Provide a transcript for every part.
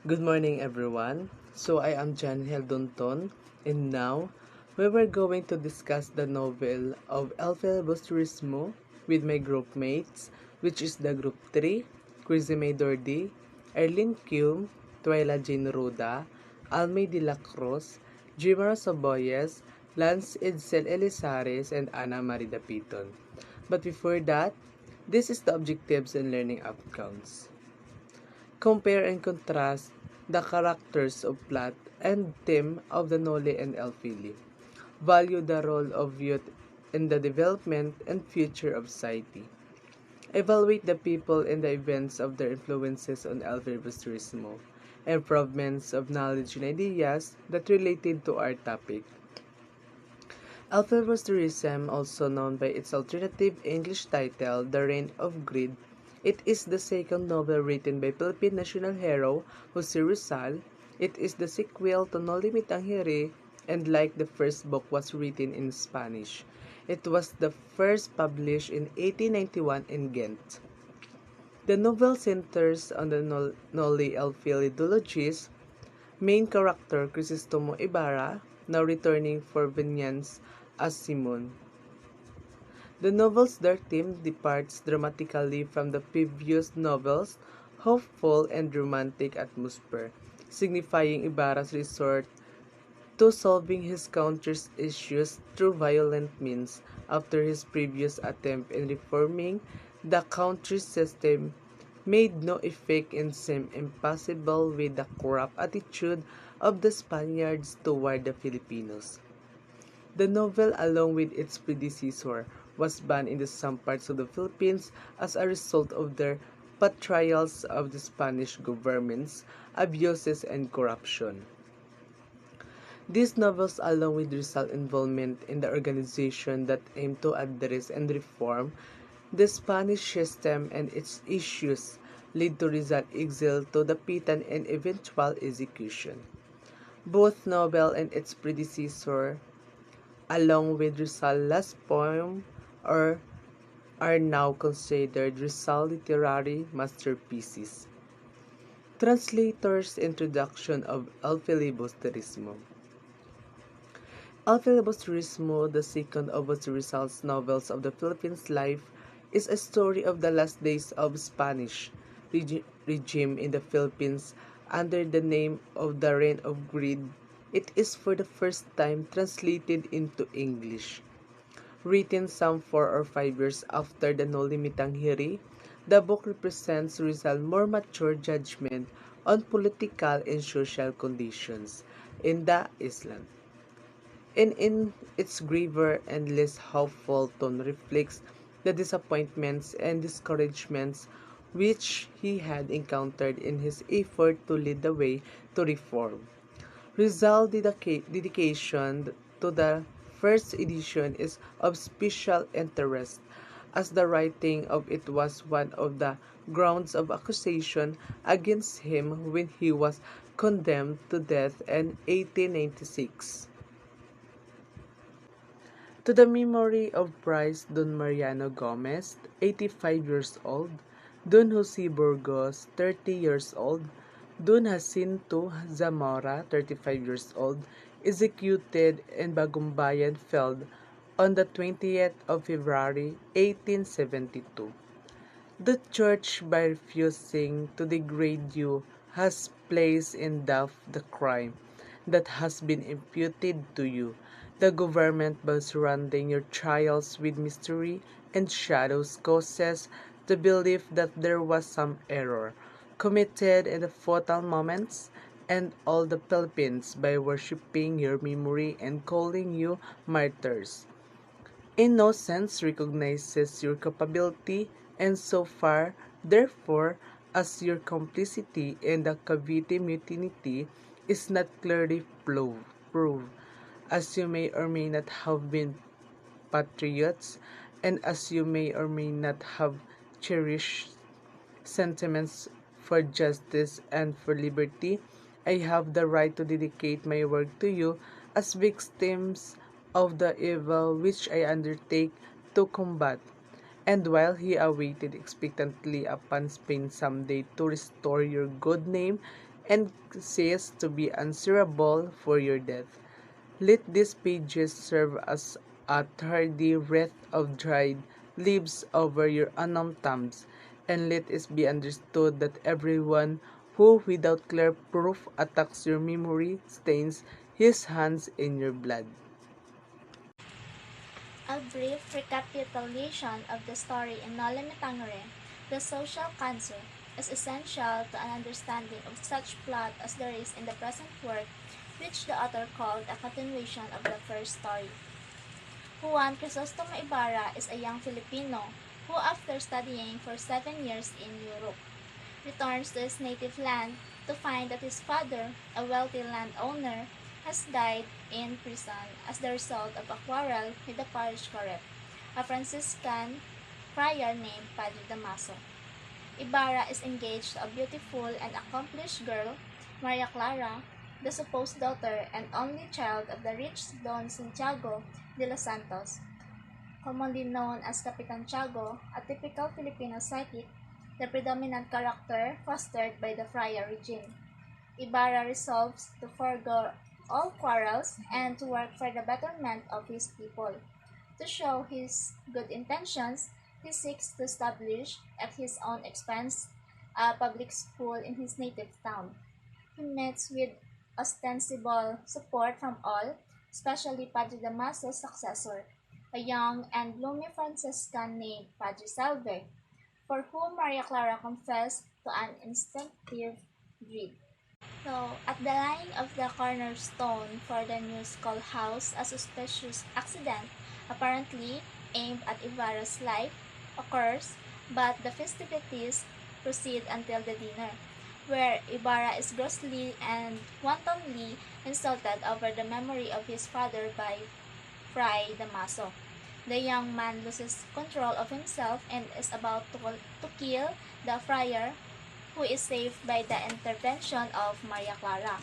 Good morning, everyone. I am Jan Heldonton, and now we were going to discuss the novel of El Filibusterismo with my group mates, which is the group 3, Chrissy May Dordi, Erlyn Kume, Twyla Jane Roda, Almay de la Cruz, Jimara Saboyes, Lance Edsel Elizares, and Ana Marida Piton. But before that, this is the objectives and learning outcomes. Compare and contrast the characters of plot and theme of the Noli and Elfili. Value the role of youth in the development and future of society. Evaluate the people and the events of their influences on El Filibusterismo. Improvements of knowledge and ideas that related to our topic. El Filibusterism, also known by its alternative English title, The Reign of Greed. It is the second novel written by Philippine national hero Jose Rizal. It is the sequel to No Limit ang Hiri, and like the first book was written in Spanish. It was the first published in 1891 in Ghent. The novel centers on the Noli Elfili duology's main character Crisostomo Ibarra, now returning for vengeance as Simon. The novel's dark theme departs dramatically from the previous novel's hopeful and romantic atmosphere, signifying Ibarra's resort to solving his country's issues through violent means after his previous attempt in reforming the country's system made no effect and seemed impossible with the corrupt attitude of the Spaniards toward the Filipinos. The novel, along with its predecessor, was banned in some parts of the Philippines as a result of their portrayals of the Spanish government's abuses and corruption. These novels, along with Rizal's involvement in the organization that aimed to address and reform the Spanish system and its issues, led to Rizal's exile to the Pitan and eventual execution. Both novel and its predecessor, along with Rizal's last poem, are now considered Rizal literary masterpieces. Translator's introduction of El Filibusterismo. El Filibusterismo, the second of Rizal's novels of the Philippines life, is a story of the last days of Spanish regime in the Philippines under the name of the Reign of Greed. It is for the first time translated into English. Written some 4 or 5 years after the No Limitang Hiri, the book represents Rizal's more mature judgment on political and social conditions in the island, and in its graver and less hopeful tone reflects the disappointments and discouragements which he had encountered in his effort to lead the way to reform. Rizal's dedication to the first edition is of special interest, as the writing of it was one of the grounds of accusation against him when he was condemned to death in 1896. To the memory of Price Don Mariano Gomez, 85 years old, Don Jose Burgos, 30 years old, Don Jacinto Zamora, 35 years old, executed in Bagumbayan Field on the 20th of February, 1872. The Church, by refusing to degrade you, has placed in doubt the crime that has been imputed to you. The government, by surrounding your trials with mystery and shadows, causes the belief that there was some error committed in the fatal moments, and all the Philippines, by worshipping your memory and calling you martyrs, in no sense recognizes your culpability, and so far, therefore, as your complicity in the Cavite mutiny is not clearly proved, as you may or may not have been patriots, and as you may or may not have cherished sentiments for justice and for liberty, I have the right to dedicate my work to you as victims of the evil which I undertake to combat. And while he awaited expectantly upon Spain someday to restore your good name and cease to be answerable for your death. Let these pages serve as a tardy wreath of dried leaves over your unnamed tombs, and let it be understood that everyone who without clear proof attacks your memory stains his hands in your blood. A brief recapitulation of the story in Noli Me Tangere, the social cancer, is essential to an understanding of such plot as there is in the present work, which the author called a continuation of the first story. Juan Crisostomo Ibarra is a young Filipino who, after studying for 7 years in Europe, returns to his native land to find that his father, a wealthy landowner, has died in prison as the result of a quarrel with the parish curate, a Franciscan friar named Padre Damaso. Ibarra is engaged to a beautiful and accomplished girl, Maria Clara, the supposed daughter and only child of the rich Don Santiago de los Santos, commonly known as Capitan Tiago, a typical Filipino psychic, the predominant character fostered by the friar regime. Ibarra resolves to forego all quarrels and to work for the betterment of his people. To show his good intentions, he seeks to establish, at his own expense, a public school in his native town. He meets with ostensible support from all, especially Padre Damaso's successor, a young and gloomy Franciscan named Padre Salve, for whom Maria Clara confessed to an instinctive dread. So, at the laying of the cornerstone for the new schoolhouse, a suspicious accident, apparently aimed at Ibarra's life, occurs, but the festivities proceed until the dinner, where Ibarra is grossly and wantonly insulted over the memory of his father by Fray Damaso. The young man loses control of himself and is about to kill the friar, who is saved by the intervention of Maria Clara.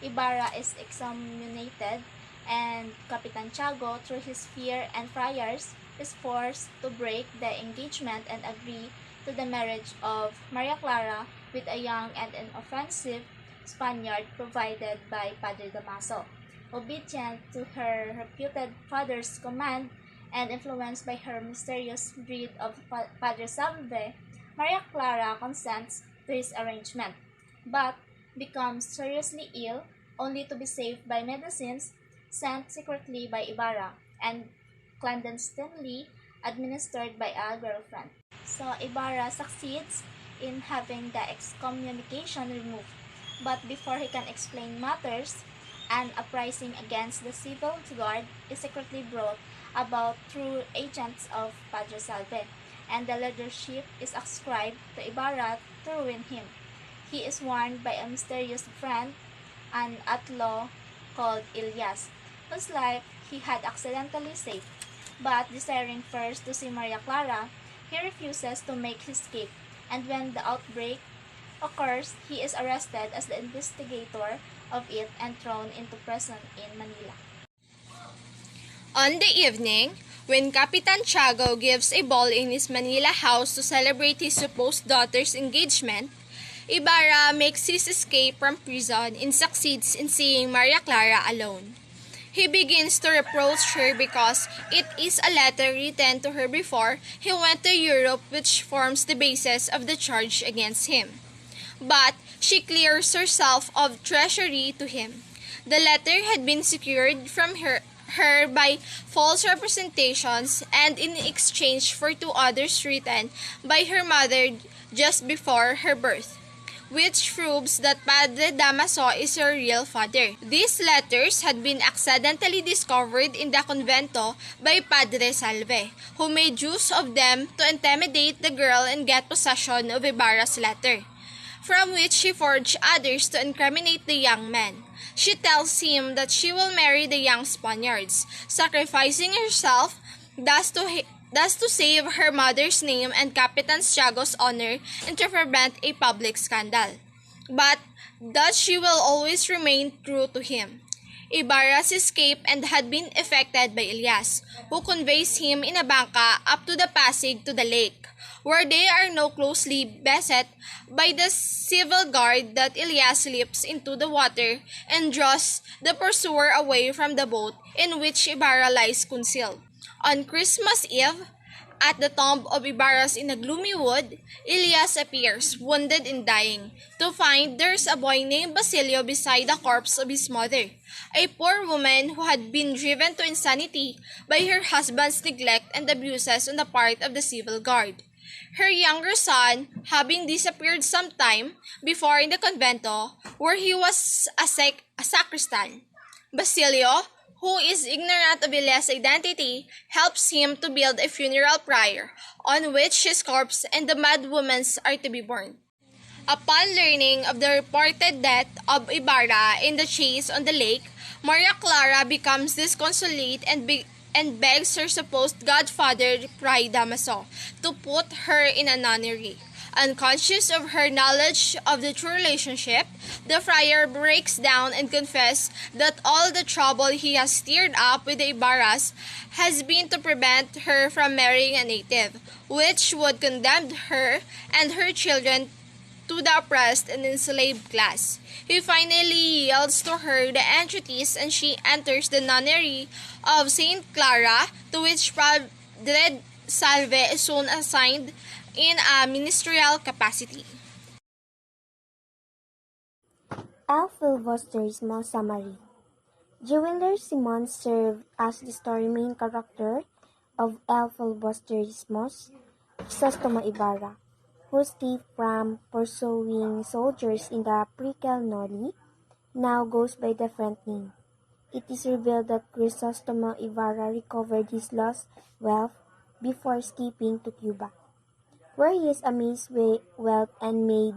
Ibarra is excommunicated, and Capitan Tiago, through his fear and friars, is forced to break the engagement and agree to the marriage of Maria Clara with a young and inoffensive Spaniard provided by Padre Damaso. Obedient to her reputed father's command and influenced by her mysterious dread of Padre Salve, Maria Clara consents to his arrangement, but becomes seriously ill, only to be saved by medicines sent secretly by Ibarra and clandestinely administered by a girlfriend. So Ibarra succeeds in having the excommunication removed, but before he can explain matters, an uprising against the civil guard is secretly brought about through agents of Padre Salve, and the leadership is ascribed to Ibarra to ruin him. He is warned by a mysterious friend, an outlaw called Ilyas, whose life he had accidentally saved. But desiring first to see Maria Clara, he refuses to make his escape, and when the outbreak occurs, he is arrested as the instigator of it and thrown into prison in Manila. On the evening, when Capitan Tiago gives a ball in his Manila house to celebrate his supposed daughter's engagement, Ibarra makes his escape from prison and succeeds in seeing Maria Clara alone. He begins to reproach her because it is a letter written to her before he went to Europe, which forms the basis of the charge against him. But she clears herself of treachery to him. The letter had been secured from her by false representations and in exchange for two others written by her mother just before her birth, which proves that Padre Damaso is her real father. These letters had been accidentally discovered in the convento by Padre Salve, who made use of them to intimidate the girl and get possession of Ibarra's letter, from which she forged others to incriminate the young man. She tells him that she will marry the young Spaniards, sacrificing herself thus to save her mother's name and Capitan Tiago's honor and to prevent a public scandal. But that she will always remain true to him. Ibarra's escape and had been effected by Elias, who conveys him in a bangka up to the passage to the lake, where they are now closely beset by the civil guard that Elias leaps into the water and draws the pursuer away from the boat in which Ibarra lies concealed. On Christmas Eve, at the tomb of Ibarras in a gloomy wood, Elias appears, wounded and dying, to find there's a boy named Basilio beside the corpse of his mother, a poor woman who had been driven to insanity by her husband's neglect and abuses on the part of the civil guard. Her younger son, having disappeared some time before in the convento, where he was a sacristan. Basilio, who is ignorant of Elias' identity, helps him to build a funeral pyre on which his corpse and the mad woman's are to be burned. Upon learning of the reported death of Ibarra in the chase on the lake, Maria Clara becomes disconsolate and begs her supposed godfather, Fray Damaso, to put her in a nunnery. Unconscious of her knowledge of the true relationship, the friar breaks down and confesses that all the trouble he has stirred up with the Ibarras has been to prevent her from marrying a native, which would condemn her and her children to the oppressed and enslaved class. He finally yields to her the entreaties and she enters the nunnery of Saint Clara, to which Padre Salve is soon assigned in a ministerial capacity. El Filibusterismo summary. Jeweler Simon served as the story main character of El Filibusterismo's Crisostomo Ibarra, who escaped from pursuing soldiers in the Prikel Noli, now goes by different name. It is revealed that Crisostomo Ibarra recovered his lost wealth before escaping to Cuba, where he is amazed with wealth and made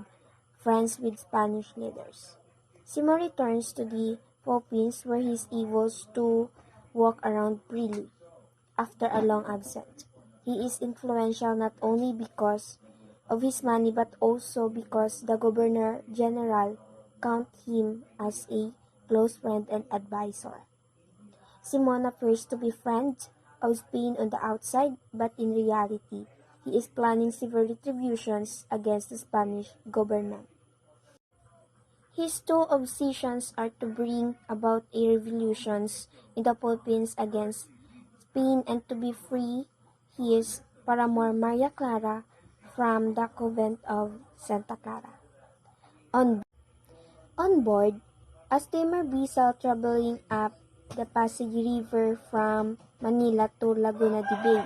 friends with Spanish leaders. Simon returns to the Philippines where he is able to walk around freely after a long absence. He is influential not only because of his money but also because the Governor General count him as a close friend and advisor. Simon appears to be friend of Spain on the outside, but in reality, he is planning severe retributions against the Spanish government. His two obsessions are to bring about a revolution in the Philippines against Spain and to be free his paramour Maria Clara from the convent of Santa Clara. On board, a steamer vessel traveling up the Pasig River from Manila to Laguna de Bay.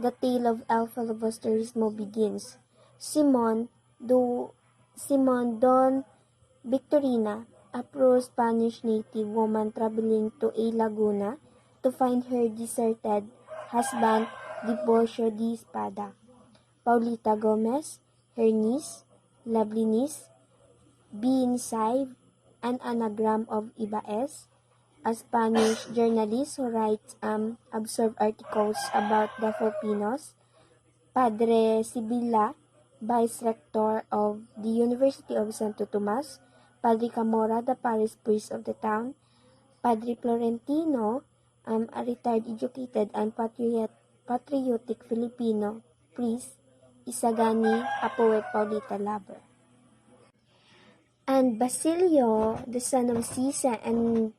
The tale of El Filibusterismo begins. Simon Don Victorina, a pro-Spanish native woman traveling to a Laguna to find her deserted husband Divorcio de Espada. Paulita Gomez, her niece, lovely niece, being Saiv, an anagram of Ibaez, a Spanish journalist who writes absurd articles about the Filipinos, Padre Sibila, Vice Rector of the University of Santo Tomas, Padre Camora, the parish priest of the town, Padre Florentino, a retired educated and patriotic Filipino priest, Isagani, a poet Paulita lover. And Basilio, the son of Sisa and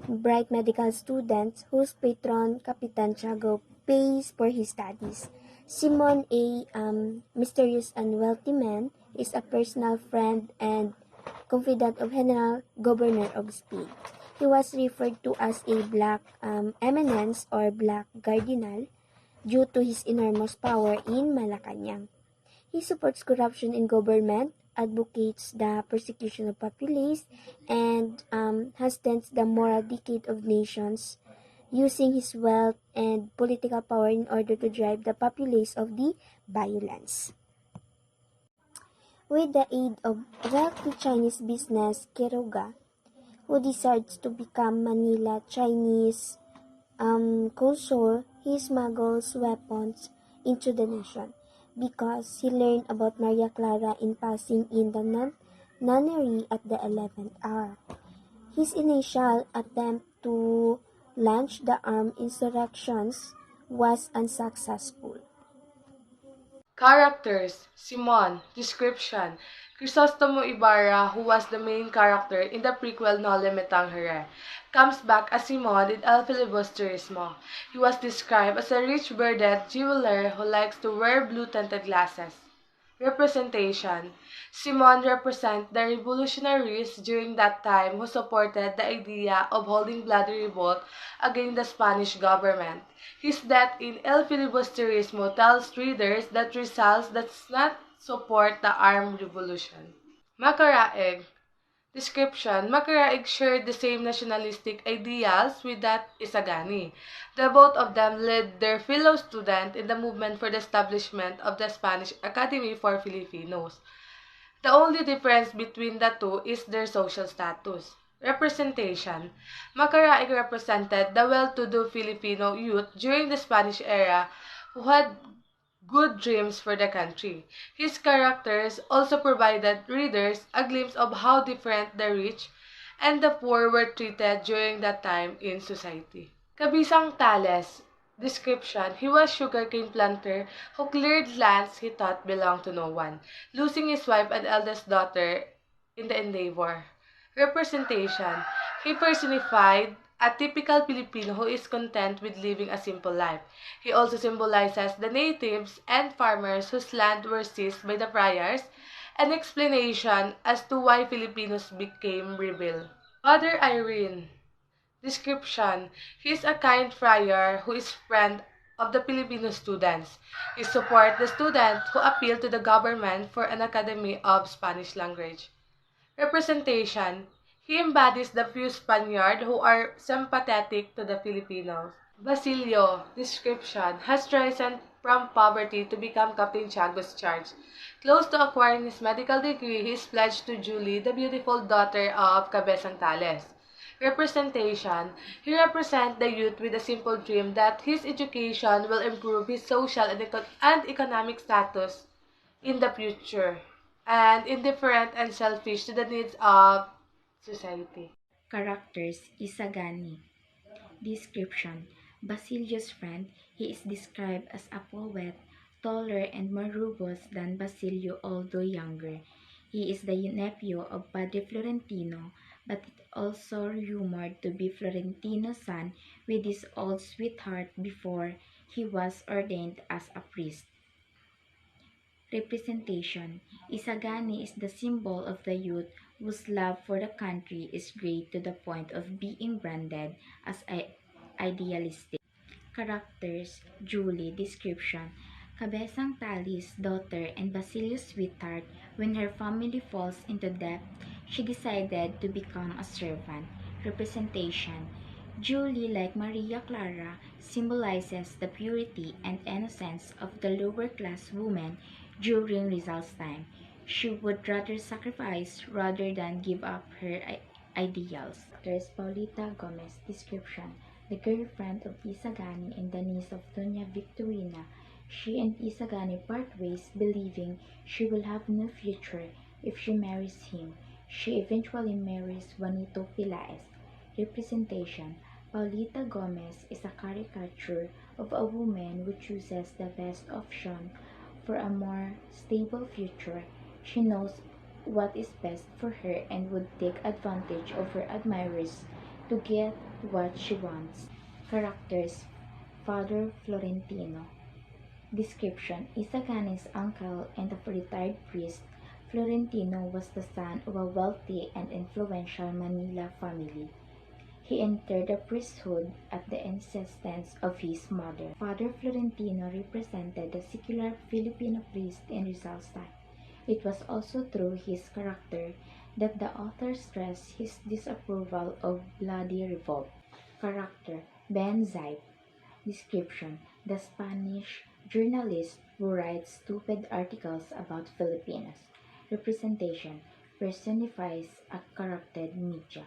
bright medical student whose patron, Capitan Tiago, pays for his studies. Simon, a mysterious and wealthy man, is a personal friend and confidant of General Governor of Spain. He was referred to as a black eminence or black cardinal due to his enormous power in Malacanang. He supports corruption in government, advocates the persecution of populace, and has tensed the moral decay of nations, using his wealth and political power in order to drive the populace of the violence. With the aid of wealthy Chinese business Quiroga, who decides to become Manila Chinese consul, he smuggles weapons into the nation because he learned about Maria Clara in passing in the nunnery at the 11th hour. His initial attempt to launch the armed insurrections was unsuccessful. Characters: Simon. Description: Crisostomo Ibarra, who was the main character in the prequel Nole Me Tangere, comes back as Simon in El Filibusterismo. He was described as a rich bearded jeweler who likes to wear blue-tinted glasses. Representation: Simon represents the revolutionaries during that time who supported the idea of holding bloody revolt against the Spanish government. His death in El Filibusterismo tells readers that Rizal does not support the armed revolution. Macaraeg. Description: Macaraeg shared the same nationalistic ideals with that Isagani. The both of them led their fellow student in the movement for the establishment of the Spanish Academy for Filipinos. The only difference between the two is their social status. Representation: Macaraig represented the well-to-do Filipino youth during the Spanish era who had good dreams for the country. His characters also provided readers a glimpse of how different the rich and the poor were treated during that time in society. Kabisang Tales. Description: He was sugarcane planter who cleared lands he thought belonged to no one, losing his wife and eldest daughter in the endeavor. Representation: He personified a typical Filipino who is content with living a simple life. He also symbolizes the natives and farmers whose land were seized by the friars, an explanation as to why Filipinos became rebel. Father Irene. Description: He is a kind friar who is friend of the Filipino students. He supports the students who appeal to the government for an academy of Spanish language. Representation: He embodies the few Spaniards who are sympathetic to the Filipinos. Basilio. Description: Has risen from poverty to become Captain Tiago's charge. Close to acquiring his medical degree, he is pledged to Julie, the beautiful daughter of Cabezang Tales. Representation: He represents the youth with a simple dream that his education will improve his social and economic status in the future, and indifferent and selfish to the needs of society. Characters: Isagani. Description: Basilio's friend. He is described as a poet, taller and more robust than Basilio although younger. He is the nephew of Padre Florentino, but it also rumored to be Florentino's son with his old sweetheart before he was ordained as a priest. Representation: Isagani is the symbol of the youth whose love for the country is great to the point of being branded as idealistic. Characters: Julie. Description: Cabezang Tali's daughter and Basilio's sweetheart. When her family falls into debt, she decided to become a servant. Representation: Julie, like Maria Clara, symbolizes the purity and innocence of the lower class woman during Rizal's time. She would rather sacrifice rather than give up her ideals. Actress Paulita Gomez. Description: The girlfriend of Isagani and the niece of Doña Victorina. She and Isagani part ways, believing she will have no future if she marries him. She eventually marries Juanito Pilaes. Representation: Paulita Gomez is a caricature of a woman who chooses the best option for a more stable future. She knows what is best for her and would take advantage of her admirers to get what she wants. Characters: Father Florentino. Description: Isagani's uncle and a retired priest, Florentino was the son of a wealthy and influential Manila family. He entered the priesthood at the insistence of his mother. Father Florentino represented the secular Filipino priest in Rizal's time. It was also through his character that the author stressed his disapproval of bloody revolt. Character: Ben Zaip. Description: The Spanish journalist who writes stupid articles about Filipinos. Representation: Personifies a corrupted media.